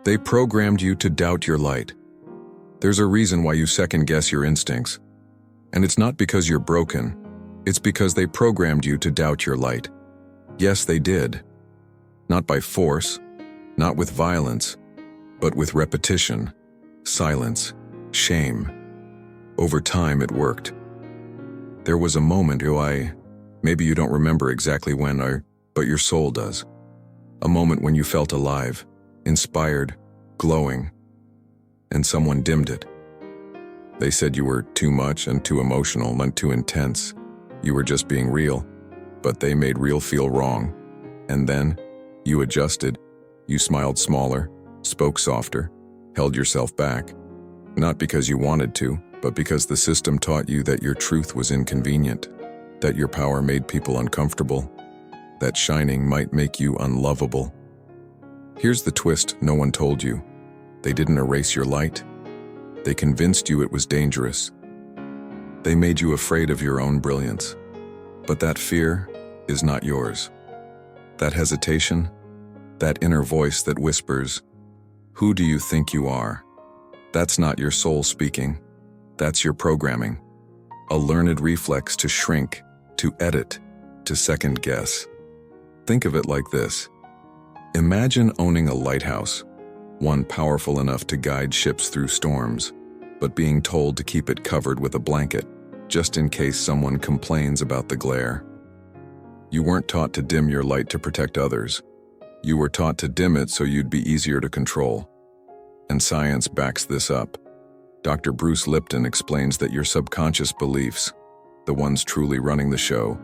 They programmed you to doubt your light. There's a reason why you second-guess your instincts. And it's not because you're broken. It's because they programmed you to doubt your light. Yes, they did. Not by force, not with violence, but with repetition, silence, shame. Over time, it worked. There was a moment, maybe you don't remember exactly when, but your soul does. A moment when you felt alive, inspired, glowing, and someone dimmed it. They said you were too much and too emotional and too intense. You were just being real, but they made real feel wrong. And then, you adjusted. You smiled smaller, spoke softer, held yourself back. Not because you wanted to, but because the system taught you that your truth was inconvenient, that your power made people uncomfortable, that shining might make you unlovable. Here's the twist no one told you. They didn't erase your light. They convinced you it was dangerous. They made you afraid of your own brilliance. But that fear is not yours. That hesitation, that inner voice that whispers, "Who do you think you are?" That's not your soul speaking. That's your programming. A learned reflex to shrink, to edit, to second guess. Think of it like this. Imagine owning a lighthouse, one powerful enough to guide ships through storms, but being told to keep it covered with a blanket, just in case someone complains about the glare. You weren't taught to dim your light to protect others. You were taught to dim it so you'd be easier to control. And science backs this up. Dr. Bruce Lipton explains that your subconscious beliefs, the ones truly running the show,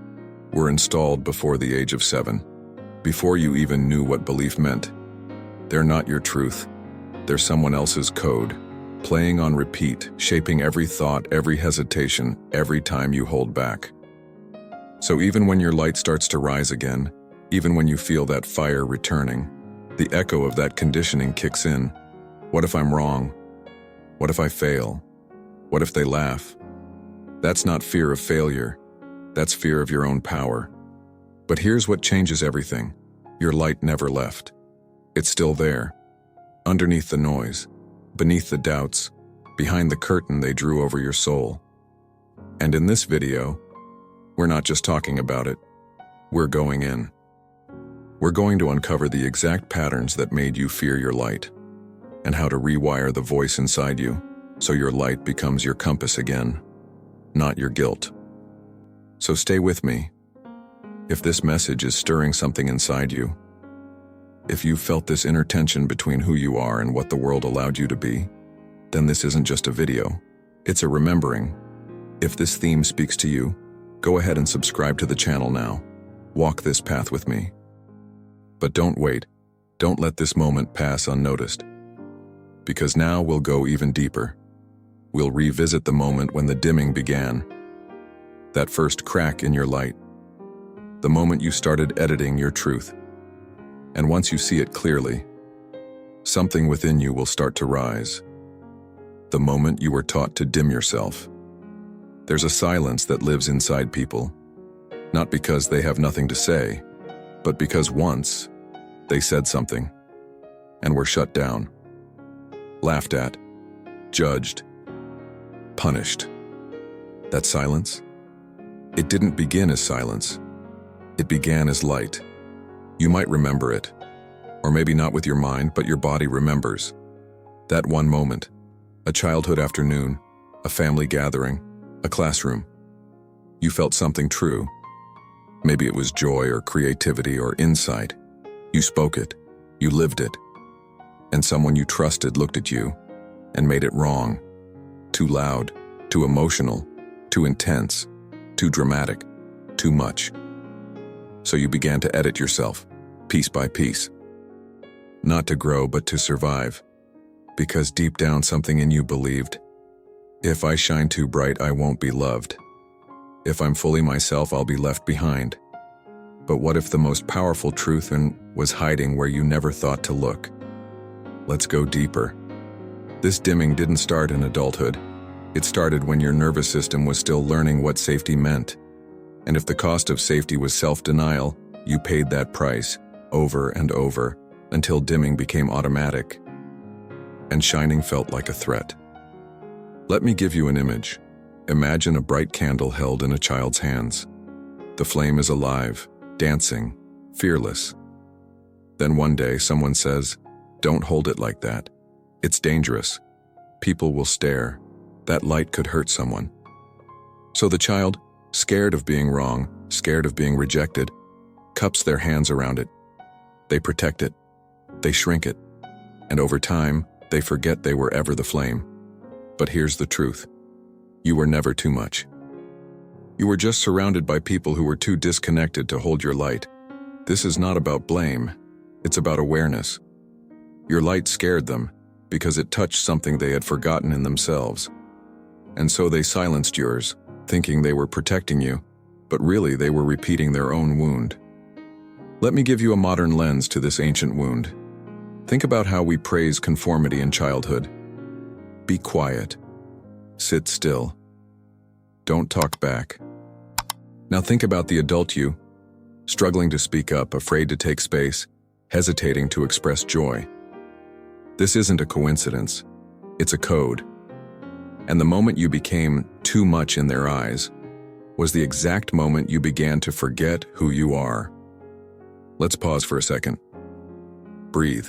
were installed before the age of 7, before you even knew what belief meant. They're not your truth. They're someone else's code, playing on repeat, shaping every thought, every hesitation, every time you hold back. So even when your light starts to rise again, even when you feel that fire returning, the echo of that conditioning kicks in. What if I'm wrong? What if I fail? What if they laugh? That's not fear of failure. That's fear of your own power. But here's what changes everything. Your light never left. It's still there. Underneath the noise, beneath the doubts, behind the curtain they drew over your soul. And in this video, we're not just talking about it. We're going in. We're going to uncover the exact patterns that made you fear your light, and how to rewire the voice inside you so your light becomes your compass again, not your guilt. So stay with me. If this message is stirring something inside you, if you've felt this inner tension between who you are and what the world allowed you to be, then this isn't just a video, it's a remembering. If this theme speaks to you, go ahead and subscribe to the channel now. Walk this path with me. But don't wait. Don't let this moment pass unnoticed. Because now we'll go even deeper. We'll revisit the moment when the dimming began. That first crack in your light. The moment you started editing your truth. And once you see it clearly, something within you will start to rise. The moment you were taught to dim yourself. There's a silence that lives inside people, not because they have nothing to say, but because once they said something and were shut down, laughed at, judged, punished. That silence? It didn't begin as silence. It began as light. You might remember it, or maybe not with your mind, but your body remembers. That one moment, a childhood afternoon, a family gathering, a classroom. You felt something true. Maybe it was joy or creativity or insight. You spoke it. You lived it. And someone you trusted looked at you and made it wrong. Too loud, too emotional, too intense, too dramatic, too much. So you began to edit yourself, piece by piece. Not to grow, but to survive. Because deep down something in you believed, if I shine too bright, I won't be loved. If I'm fully myself, I'll be left behind. But what if the most powerful truth was hiding where you never thought to look? Let's go deeper. This dimming didn't start in adulthood. It started when your nervous system was still learning what safety meant. And if the cost of safety was self-denial, you paid that price over and over until dimming became automatic. and shining felt like a threat. Let me give you an image. Imagine a bright candle held in a child's hands. The flame is alive, dancing, fearless. Then one day someone says, "Don't hold it like that. It's dangerous. People will stare. That light could hurt someone." So the child, scared of being wrong, scared of being rejected, cups their hands around it. They protect it. They shrink it. And over time, they forget they were ever the flame. But here's the truth. You were never too much. You were just surrounded by people who were too disconnected to hold your light. This is not about blame. It's about awareness. Your light scared them because it touched something they had forgotten in themselves. And so they silenced yours, thinking they were protecting you, but really they were repeating their own wound. Let me give you a modern lens to this ancient wound. Think about how we praise conformity in childhood. Be quiet. Sit still. Don't talk back. Now think about the adult you, struggling to speak up, afraid to take space, hesitating to express joy. This isn't a coincidence. It's a code. And the moment you became too much in their eyes was the exact moment you began to forget who you are. Let's pause for a second. Breathe.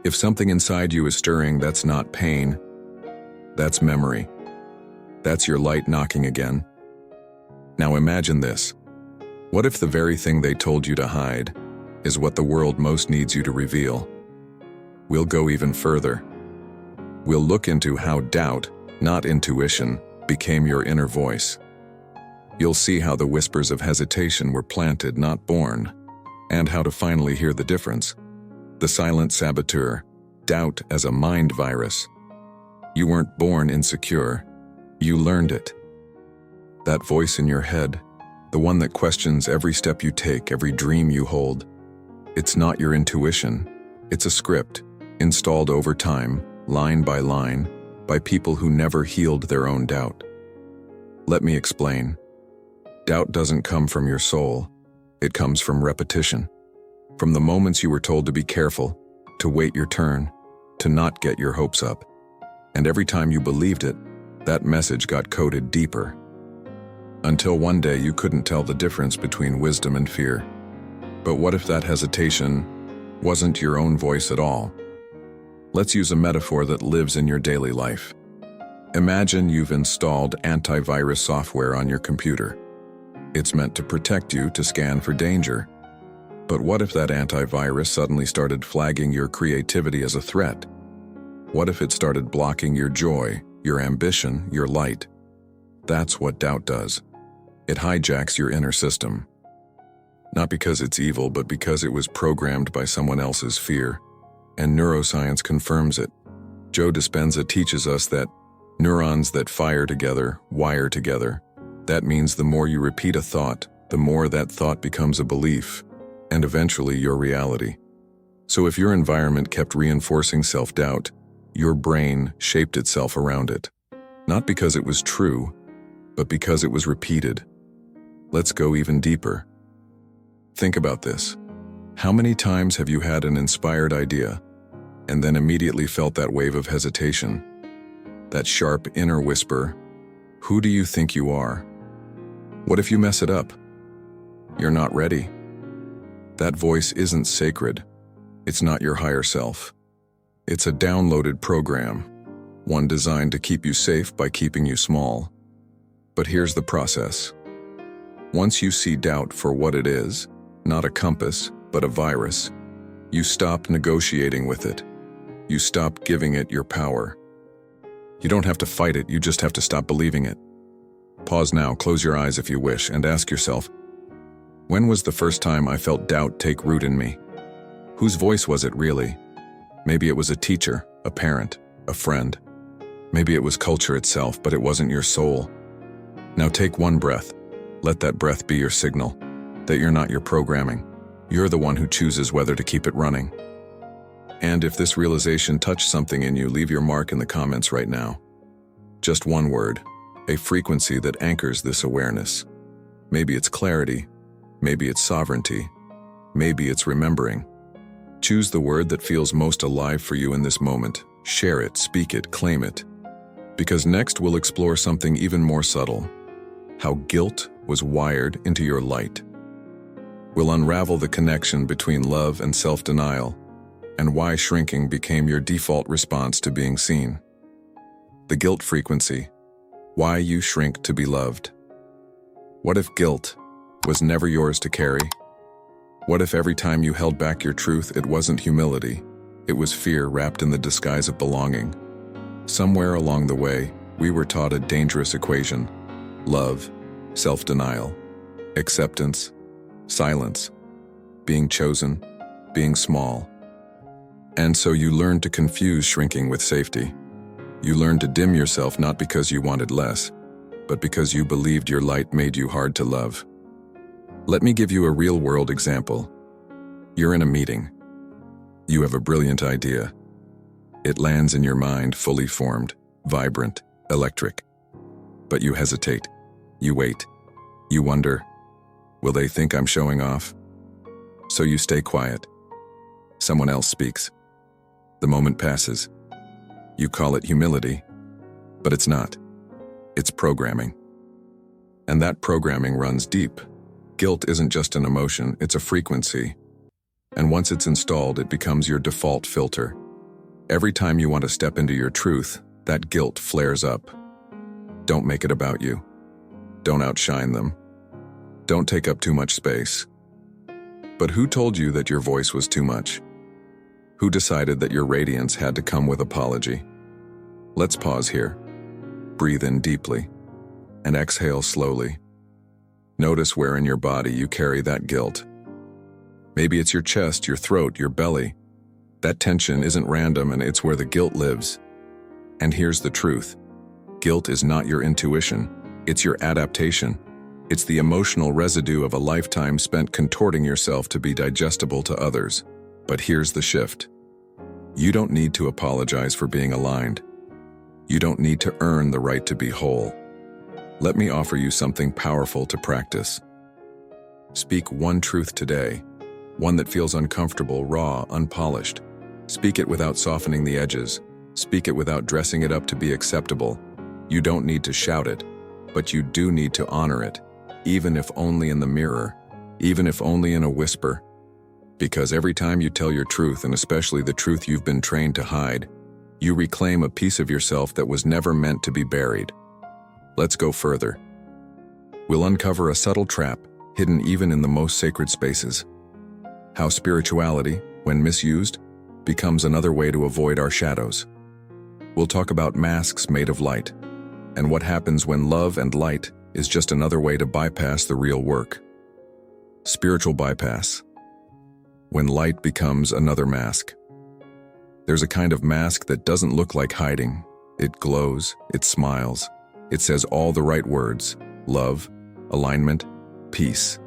If something inside you is stirring, that's not pain. That's memory. That's your light knocking again. Now imagine this. What if the very thing they told you to hide is what the world most needs you to reveal? We'll go even further. We'll look into how doubt, not intuition, became your inner voice. You'll see how the whispers of hesitation were planted, not born, and how to finally hear the difference. The silent saboteur, doubt as a mind virus. You weren't born insecure, you learned it. That voice in your head, the one that questions every step you take, every dream you hold. It's not your intuition, it's a script, installed over time, line by line, by people who never healed their own doubt. Let me explain. Doubt doesn't come from your soul, it comes from repetition. From the moments you were told to be careful, to wait your turn, to not get your hopes up. And every time you believed it, that message got coded deeper. Until one day you couldn't tell the difference between wisdom and fear. But what if that hesitation wasn't your own voice at all? Let's use a metaphor that lives in your daily life. Imagine you've installed antivirus software on your computer. It's meant to protect you, to scan for danger. But what if that antivirus suddenly started flagging your creativity as a threat? What if it started blocking your joy, your ambition, your light? That's what doubt does. It hijacks your inner system. Not because it's evil, but because it was programmed by someone else's fear. And neuroscience confirms it. Joe Dispenza teaches us that neurons that fire together, wire together. That means the more you repeat a thought, the more that thought becomes a belief, and eventually your reality. So if your environment kept reinforcing self-doubt, your brain shaped itself around it. Not because it was true, but because it was repeated. Let's go even deeper. Think about this. How many times have you had an inspired idea, and then immediately felt that wave of hesitation? That sharp inner whisper, who do you think you are? What if you mess it up? You're not ready. That voice isn't sacred. It's not your higher self. It's a downloaded program, one designed to keep you safe by keeping you small. But here's the process. Once you see doubt for what it is, not a compass, but a virus, you stop negotiating with it. You stop giving it your power. You don't have to fight it, you just have to stop believing it. Pause now, close your eyes if you wish, and ask yourself, when was the first time I felt doubt take root in me? Whose voice was it really? Maybe it was a teacher, a parent, a friend. Maybe it was culture itself, but it wasn't your soul. Now take one breath. Let that breath be your signal that you're not your programming. You're the one who chooses whether to keep it running. And if this realization touched something in you, leave your mark in the comments right now. Just one word, a frequency that anchors this awareness. Maybe it's clarity, maybe it's sovereignty, maybe it's remembering. Choose the word that feels most alive for you in this moment. Share it, speak it, claim it. Because next we'll explore something even more subtle: how guilt was wired into your light. We'll unravel the connection between love and self-denial, and why shrinking became your default response to being seen. The guilt frequency: why you shrink to be loved. What if guilt was never yours to carry? What if every time you held back your truth, it wasn't humility, it was fear wrapped in the disguise of belonging? Somewhere along the way, we were taught a dangerous equation: love, self-denial, acceptance, silence, being chosen, being small. And so you learned to confuse shrinking with safety. You learned to dim yourself not because you wanted less, but because you believed your light made you hard to love. Let me give you a real-world example. You're in a meeting. You have a brilliant idea. It lands in your mind fully formed, vibrant, electric. But you hesitate. You wait. You wonder, will they think I'm showing off? So you stay quiet. Someone else speaks. The moment passes. You call it humility, but it's not. It's programming. And that programming runs deep. Guilt isn't just an emotion, it's a frequency. And once it's installed, it becomes your default filter. Every time you want to step into your truth, that guilt flares up. Don't make it about you. Don't outshine them. Don't take up too much space. But who told you that your voice was too much? Who decided that your radiance had to come with apology? Let's pause here. Breathe in deeply and exhale slowly. Notice where in your body you carry that guilt. Maybe it's your chest, your throat, your belly. That tension isn't random, and it's where the guilt lives. And here's the truth. Guilt is not your intuition. It's your adaptation. It's the emotional residue of a lifetime spent contorting yourself to be digestible to others. But here's the shift. You don't need to apologize for being aligned. You don't need to earn the right to be whole. Let me offer you something powerful to practice. Speak one truth today, one that feels uncomfortable, raw, unpolished. Speak it without softening the edges. Speak it without dressing it up to be acceptable. You don't need to shout it, but you do need to honor it, even if only in the mirror, even if only in a whisper. Because every time you tell your truth, and especially the truth you've been trained to hide, you reclaim a piece of yourself that was never meant to be buried. Let's go further. We'll uncover a subtle trap hidden even in the most sacred spaces. How spirituality, when misused, becomes another way to avoid our shadows. We'll talk about masks made of light, and what happens when love and light is just another way to bypass the real work. Spiritual bypass. When light becomes another mask. There's a kind of mask that doesn't look like hiding. It glows, it smiles, it says all the right words: love, alignment, peace.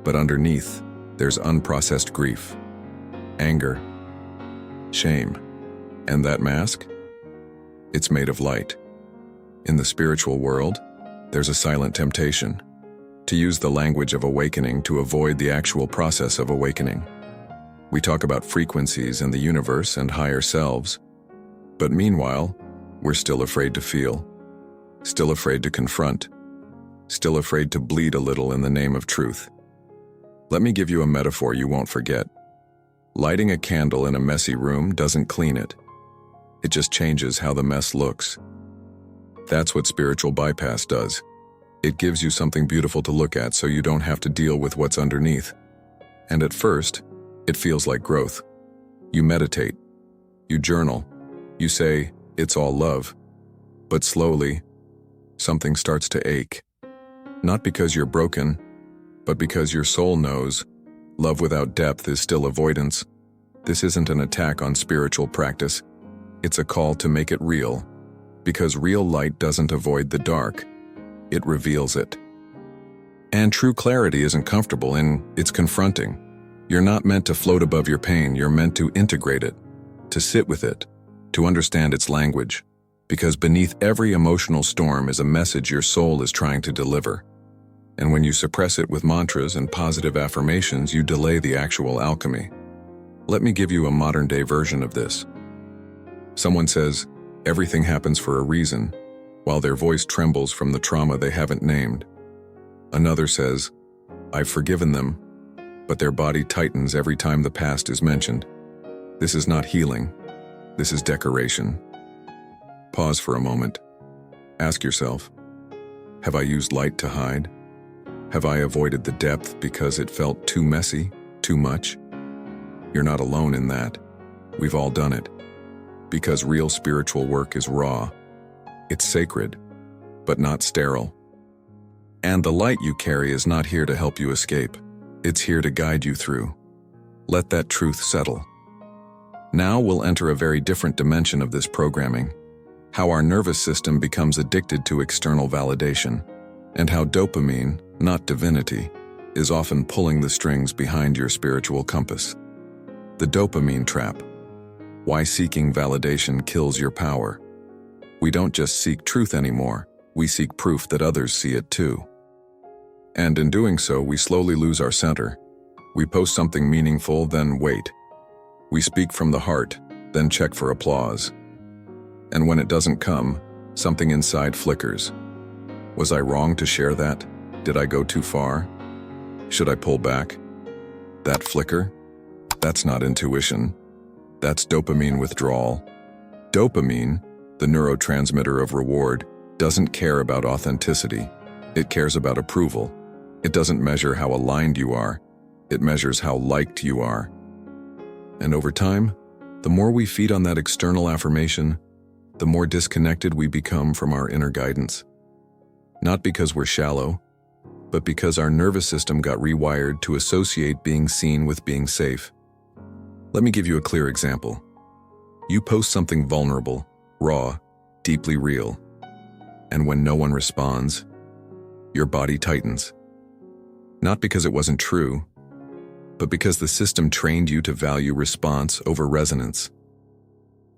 But underneath, there's unprocessed grief, anger, shame. And that mask? It's made of light. In the spiritual world, there's a silent temptation to use the language of awakening to avoid the actual process of awakening. We talk about frequencies and the universe and higher selves, but meanwhile, we're still afraid to feel, still afraid to confront, still afraid to bleed a little in the name of truth. Let me give you a metaphor you won't forget. Lighting a candle in a messy room doesn't clean it. It just changes how the mess looks. That's what spiritual bypass does. It gives you something beautiful to look at so you don't have to deal with what's underneath. And at first, it feels like growth. You meditate, you journal, you say, it's all love. But slowly, something starts to ache. Not because you're broken, but because your soul knows love without depth is still avoidance. This isn't an attack on spiritual practice. It's a call to make it real. Because real light doesn't avoid the dark. It reveals it. And true clarity isn't comfortable, and it's confronting. You're not meant to float above your pain, you're meant to integrate it, to sit with it, to understand its language. Because beneath every emotional storm is a message your soul is trying to deliver. And when you suppress it with mantras and positive affirmations, you delay the actual alchemy. Let me give you a modern-day version of this. Someone says, everything happens for a reason, while their voice trembles from the trauma they haven't named. Another says, I've forgiven them, but their body tightens every time the past is mentioned. This is not healing. This is decoration. Pause for a moment. Ask yourself, have I used light to hide? Have I avoided the depth because it felt too messy, too much? You're not alone in that. We've all done it. Because real spiritual work is raw. It's sacred, but not sterile. And the light you carry is not here to help you escape. It's here to guide you through. Let that truth settle. Now we'll enter a very different dimension of this programming. How our nervous system becomes addicted to external validation, and how dopamine, not divinity, is often pulling the strings behind your spiritual compass. The dopamine trap. Why seeking validation kills your power. We don't just seek truth anymore, we seek proof that others see it too. And in doing so, we slowly lose our center. We post something meaningful, then wait. We speak from the heart, then check for applause. And when it doesn't come, something inside flickers. Was I wrong to share that? Did I go too far? Should I pull back? That flicker? That's not intuition. That's dopamine withdrawal. Dopamine, the neurotransmitter of reward, doesn't care about authenticity. It cares about approval. It doesn't measure how aligned you are. It measures how liked you are. And over time, the more we feed on that external affirmation, the more disconnected we become from our inner guidance. Not because we're shallow, but because our nervous system got rewired to associate being seen with being safe. Let me give you a clear example. You post something vulnerable, raw, deeply real, and when no one responds, your body tightens. Not because it wasn't true, but because the system trained you to value response over resonance.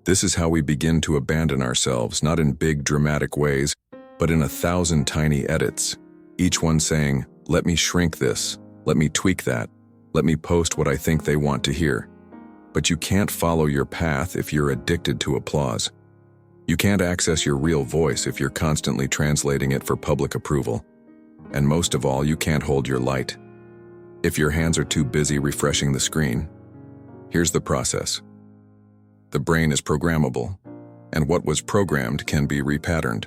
This is how we begin to abandon ourselves, not in big dramatic ways, but in 1,000 tiny edits, each one saying, let me shrink this, let me tweak that, let me post what I think they want to hear. But you can't follow your path if you're addicted to applause. You can't access your real voice if you're constantly translating it for public approval. And most of all, you can't hold your light if your hands are too busy refreshing the screen. Here's the process. The brain is programmable, and what was programmed can be repatterned.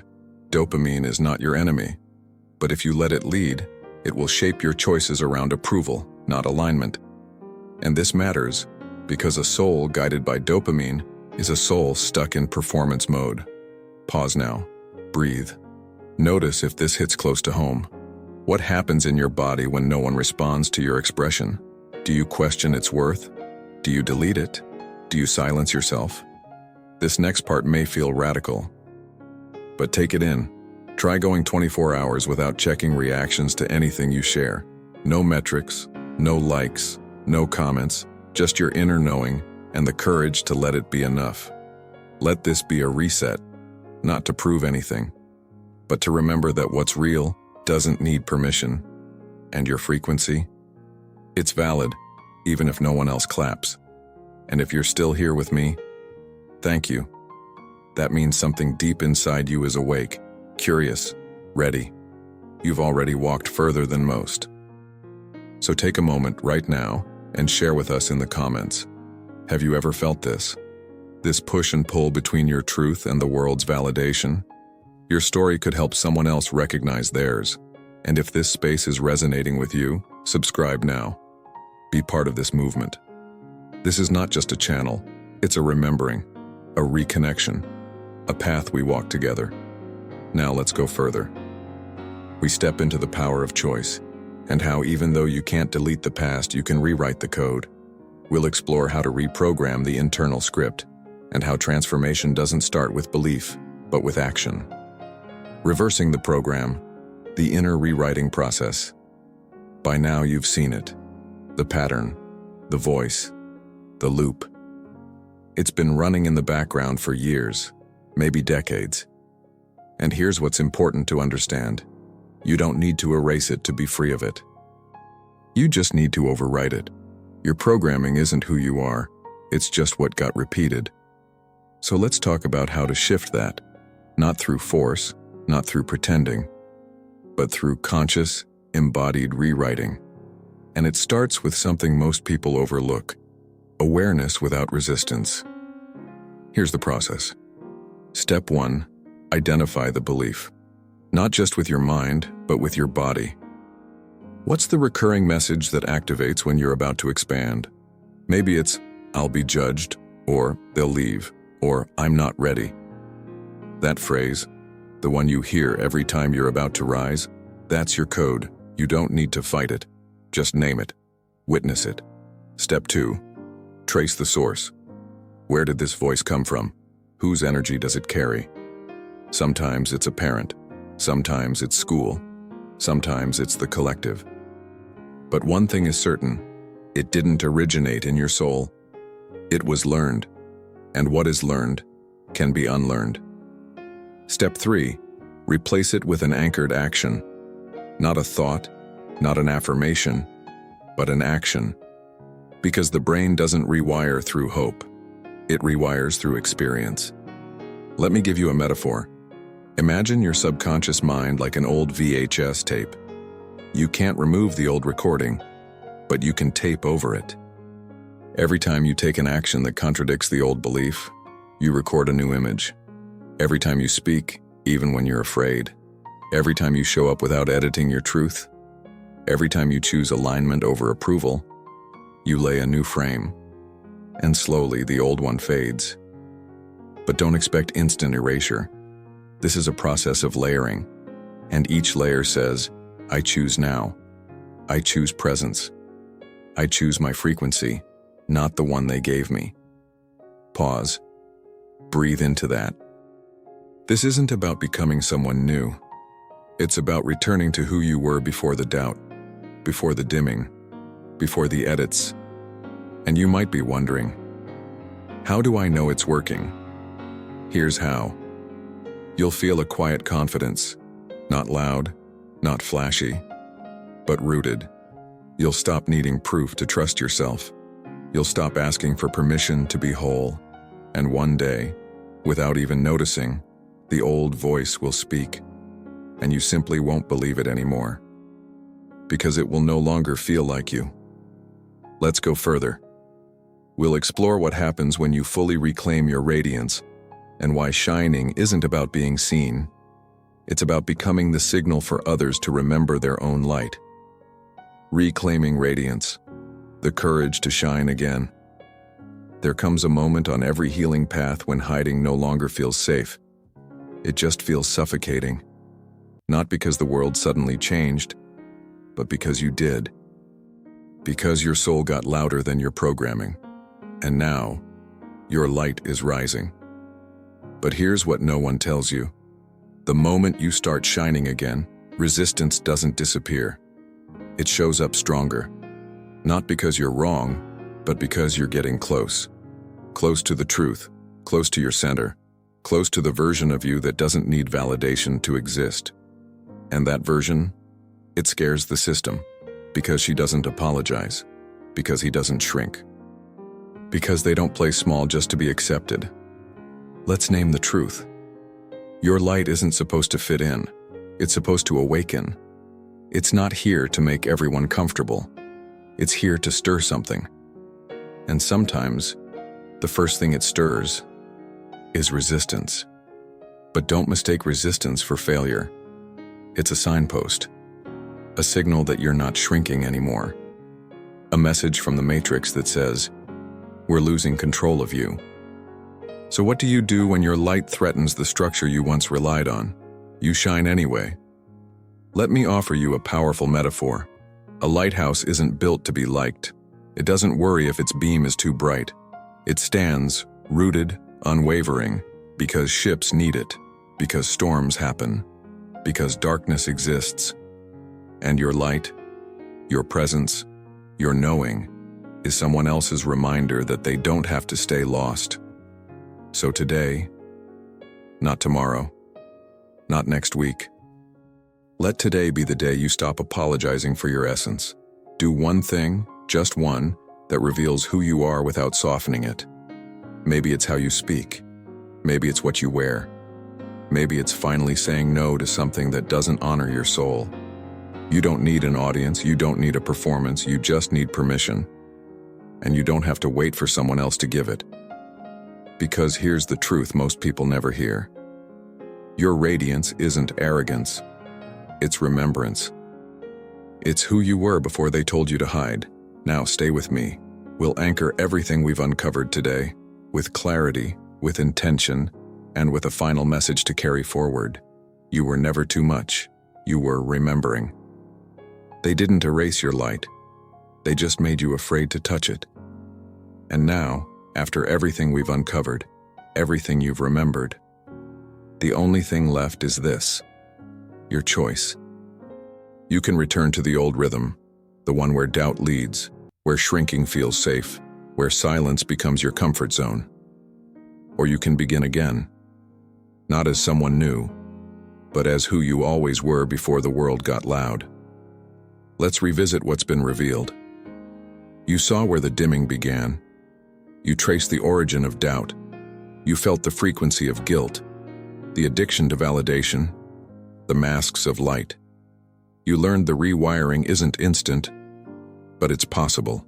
Dopamine is not your enemy, but if you let it lead, it will shape your choices around approval, not alignment. And this matters because a soul guided by dopamine is a soul stuck in performance mode. Pause now. Breathe. Notice if this hits close to home. What happens in your body when no one responds to your expression? Do you question its worth? Do you delete it? Do you silence yourself? This next part may feel radical, but take it in. Try going 24 hours without checking reactions to anything you share. No metrics, no likes, no comments, just your inner knowing and the courage to let it be enough. Let this be a reset, not to prove anything, but to remember that what's real doesn't need permission. And your frequency? It's valid, even if no one else claps. And if you're still here with me, thank you. That means something deep inside you is awake, curious, ready. You've already walked further than most. So take a moment right now and share with us in the comments. Have you ever felt this? This push and pull between your truth and the world's validation? Your story could help someone else recognize theirs. And if this space is resonating with you, subscribe now. Be part of this movement. This is not just a channel, it's a remembering, a reconnection, a path we walk together. Now let's go further. We step into the power of choice, and how even though you can't delete the past, you can rewrite the code. We'll explore how to reprogram the internal script, and how transformation doesn't start with belief, but with action. Reversing the program, the inner rewriting process. By now you've seen it. The pattern, the voice, the loop. It's been running in the background for years, maybe decades. And here's what's important to understand. You don't need to erase it to be free of it. You just need to overwrite it. Your programming isn't who you are, It's just what got repeated. So let's talk about how to shift that. Not through force, not through pretending, but through conscious, embodied rewriting. And it starts with something most people overlook: awareness without resistance. Here's the process. Step 1, identify the belief. Not just with your mind, but with your body. What's the recurring message that activates when you're about to expand? Maybe it's, "I'll be judged," or "They'll leave," or "I'm not ready." That phrase, the one you hear every time you're about to rise, that's your code. You don't need to fight it. Just name it. Witness it. Step 2, trace the source. Where did this voice come from? Whose energy does it carry? Sometimes it's a parent. Sometimes it's school. Sometimes it's the collective. But one thing is certain: it didn't originate in your soul. It was learned. And what is learned can be unlearned. Step 3, replace it with an anchored action. Not a thought, not an affirmation, but an action. Because the brain doesn't rewire through hope. It rewires through experience. Let me give you a metaphor. Imagine your subconscious mind like an old VHS tape. You can't remove the old recording, but you can tape over it. Every time you take an action that contradicts the old belief, you record a new image. Every time you speak, even when you're afraid. Every time you show up without editing your truth. Every time you choose alignment over approval, you lay a new frame. And slowly the old one fades. But don't expect instant erasure. This is a process of layering. And each layer says, "I choose now. I choose presence. I choose my frequency, not the one they gave me." Pause. Breathe into that. This isn't about becoming someone new. It's about returning to who you were before the doubt, before the dimming, before the edits. And you might be wondering, how do I know it's working? Here's how. You'll feel a quiet confidence, not loud, not flashy, but rooted. You'll stop needing proof to trust yourself. You'll stop asking for permission to be whole. And one day, without even noticing, the old voice will speak, and you simply won't believe it anymore, because it will no longer feel like you. Let's go further. We'll explore what happens when you fully reclaim your radiance, and why shining isn't about being seen. It's about becoming the signal for others to remember their own light. Reclaiming radiance, the courage to shine again. There comes a moment on every healing path when hiding no longer feels safe. It just feels suffocating. Not because the world suddenly changed, but because you did. Because your soul got louder than your programming. And now, your light is rising. But here's what no one tells you. The moment you start shining again, resistance doesn't disappear. It shows up stronger. Not because you're wrong, but because you're getting close. Close to the truth, close to your center, close to the version of you that doesn't need validation to exist. And that version, it scares the system, because she doesn't apologize, because he doesn't shrink, because they don't play small just to be accepted. Let's name the truth. Your light isn't supposed to fit in. It's supposed to awaken. It's not here to make everyone comfortable. It's here to stir something. And sometimes, the first thing it stirs is resistance. But don't mistake resistance for failure. It's a signpost, a signal that you're not shrinking anymore. A message from the Matrix that says, "We're losing control of you." So what do you do when your light threatens the structure you once relied on? You shine anyway. Let me offer you a powerful metaphor. A lighthouse isn't built to be liked. It doesn't worry if its beam is too bright. It stands, rooted, unwavering, because ships need it, because storms happen, because darkness exists. And your light, your presence, your knowing, is someone else's reminder that they don't have to stay lost. So today, not tomorrow, not next week. Let today be the day you stop apologizing for your essence. Do one thing, just one, that reveals who you are without softening it. Maybe it's how you speak. Maybe it's what you wear. Maybe it's finally saying no to something that doesn't honor your soul. You don't need an audience, you don't need a performance, you just need permission. And you don't have to wait for someone else to give it. Because here's the truth most people never hear. Your radiance isn't arrogance. It's remembrance. It's who you were before they told you to hide. Now stay with me. We'll anchor everything we've uncovered today, with clarity, with intention, and with a final message to carry forward. You were never too much. You were remembering. They didn't erase your light. They just made you afraid to touch it. And now, after everything we've uncovered, everything you've remembered, the only thing left is this: your choice. You can return to the old rhythm, the one where doubt leads, where shrinking feels safe, where silence becomes your comfort zone. Or you can begin again, not as someone new, but as who you always were before the world got loud. Let's revisit what's been revealed. You saw where the dimming began. You traced the origin of doubt. You felt the frequency of guilt, the addiction to validation, the masks of light. You learned the rewiring isn't instant, but it's possible.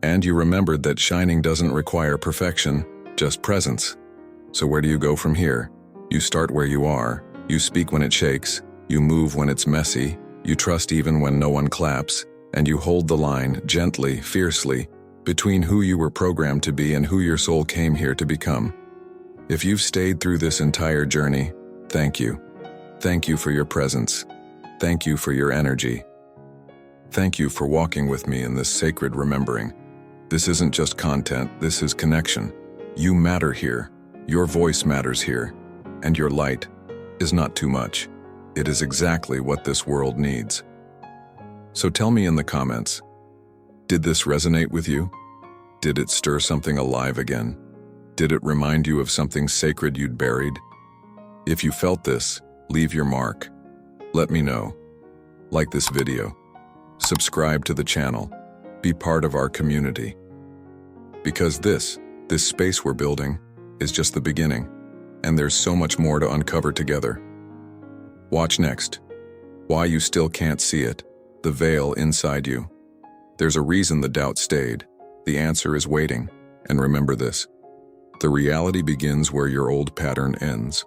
And you remembered that shining doesn't require perfection, just presence. So where do you go from here? You start where you are. You speak when it shakes. You move when it's messy. You trust even when no one claps. And you hold the line, gently, fiercely, between who you were programmed to be and who your soul came here to become. If you've stayed through this entire journey, thank you. Thank you for your presence. Thank you for your energy. Thank you for walking with me in this sacred remembering. This isn't just content, this is connection. You matter here. Your voice matters here. And your light is not too much. It is exactly what this world needs. So tell me in the comments, did this resonate with you? Did it stir something alive again? Did it remind you of something sacred you'd buried? If you felt this, leave your mark. Let me know. Like this video. Subscribe to the channel. Be part of our community. Because this space we're building is just the beginning, and there's so much more to uncover together. Watch next. Why you still can't see it. The veil inside you. There's a reason the doubt stayed. The answer is waiting. And remember this. The reality begins where your old pattern ends.